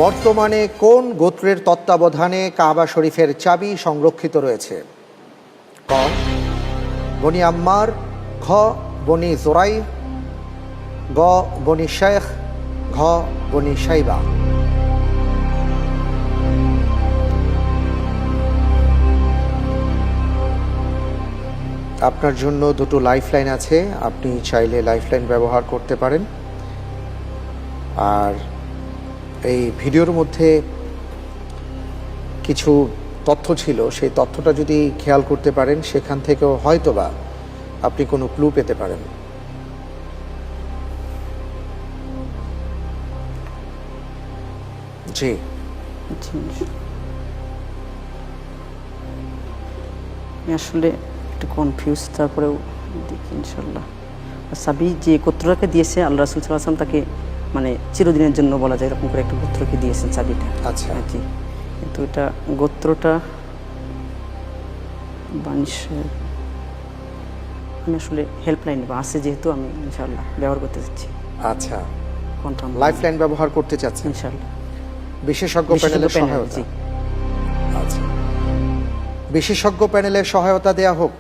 বর্তমানে কোন গোত্রের তত্ত্বাবধানে কাবা শরীফের চাবি সংরক্ষিত রয়েছে? ক বনি আম্মার, ঘ বনি জোরাই, গ বনি শেখ, ঘ বনি সাইবা। আপনার জন্য দুটো লাইফলাইন আছে, আপনি চাইলে লাইফলাইন ব্যবহার করতে পারেন। আর এই ভিডিওর মধ্যে কিছু তথ্য ছিল, সেই তথ্যটা যদি খেয়াল করতে পারেন সেখান থেকেও হয়তোবা আপনি কোনো ক্লু পেতে পারেন। জি, আসলে একটু কনফিউজ, তারপরেও দেখি ইনশাল্লাহ। সাবি যে গোত্রটাকে দিয়েছে আল্লাহ রাসূল সাল্লাল্লাহু আলাইহি ওয়াসাল্লাম তাকে মানে চিরদিনের জন্য বলা যায় এরকম করে একটা গোত্রকে দিয়েছেন চাবিটা। আচ্ছা, জি, কিন্তু এটা গোত্রটা বানিশের, আমি আসলে হেল্পলাইন বা আছে যেহেতু আমি ইনশাল্লাহ ব্যবহার করতে চাচ্ছি। আচ্ছা, কনফার্ম লাইফলাইন ব্যবহার করতে চাচ্ছেন ইনশাল্লাহ। বিশেষজ্ঞ প্যানেলের সহায়তা? জি, আচ্ছা, বিশেষজ্ঞ প্যানেলের সহায়তা দেয়া হোক।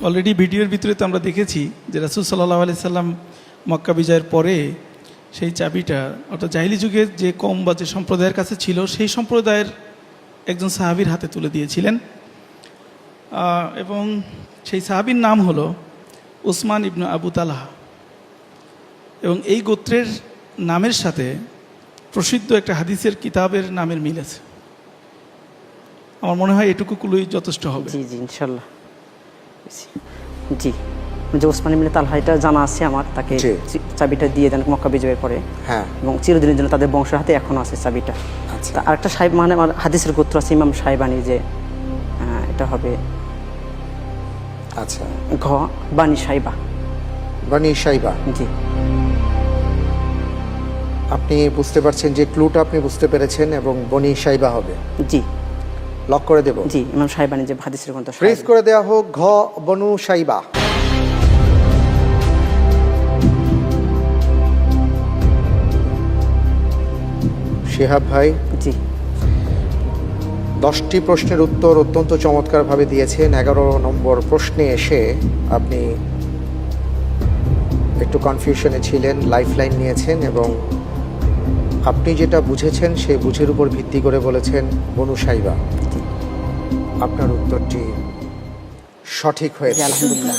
অলরেডি ভিডিওর ভিতরে তো আমরা দেখেছি যে রাসূল সাল্লাল্লাহু আলাইহি সাল্লাম মক্কা বিজয়ের পরে সেই চাবিটা অর্থাৎ জাহিলি যুগের যে কওম বা যে সম্প্রদায়ের কাছে ছিল সেই সম্প্রদায়ের একজন সাহাবীর হাতে তুলে দিয়েছিলেন, এবং সেই সাহাবীর নাম হলো উসমান ইবনে আবু তালহা। এবং এই গোত্রের নামের সাথে প্রসিদ্ধ একটা হাদিসের কিতাবের নামের মিল আছে। আমার মনে হয় এটুকু কুলুই যথেষ্ট হবে। জি জি ইনশাল্লাহ। জি, যে ওসমান ইবনে তালহা এটা জানা আছে আমার, তাকে চাবিটা দিয়ে দেন মক্কা বিজয়ের পরে। হ্যাঁ, এবং চিরদিনের জন্য তাদের বংশের হাতে এখনো আছে চাবিটা। আচ্ছা, আরেকটা সাহেব মানে আমার হাদিসের গোত্র আছে ইমাম সাহেবানি, যে এটা হবে আচ্ছা, ঘ বানি সাইবা। বানি সাইবা। জি, আপনি বুঝতে পারছেন যে ক্লুটা আপনি বুঝতে পেরেছেন, এবং বনি সাইবা হবে। জি, লক করে দেব। জি, ইমাম সাহেবানি যে হাদিসের গ্রন্থ। ফ্রিজ করে দেয়া হোক ঘ বনু সাইবা। শিহাব ভাই, জি, 10টি প্রশ্নের উত্তর অত্যন্ত চমৎকারভাবে দিয়েছেন। 11 নম্বর প্রশ্নে এসে আপনি একটু কনফিউশনে ছিলেন, লাইফলাইন নিয়েছেন, এবং আপনি যেটা বুঝেছেন সেই বুঝের উপর ভিত্তি করে বলেছেন বনু সাইবা। আপনার উত্তরটি সঠিক হয়েছে। আলহামদুলিল্লাহ।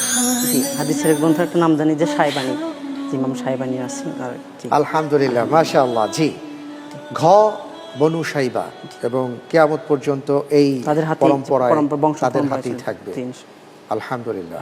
জি, হাদিসের গ্রন্থের একটা নাম জানি যে সাহেবানি, ইমাম সাহেবানি আছেন। আর আলহামদুলিল্লাহ, মাশাআল্লাহ। জি, ঘ বনু সাইবা, এবং কিয়ামত পর্যন্ত এই পরম্পরায় তাদের হাতেই থাকবে। আলহামদুলিল্লাহ।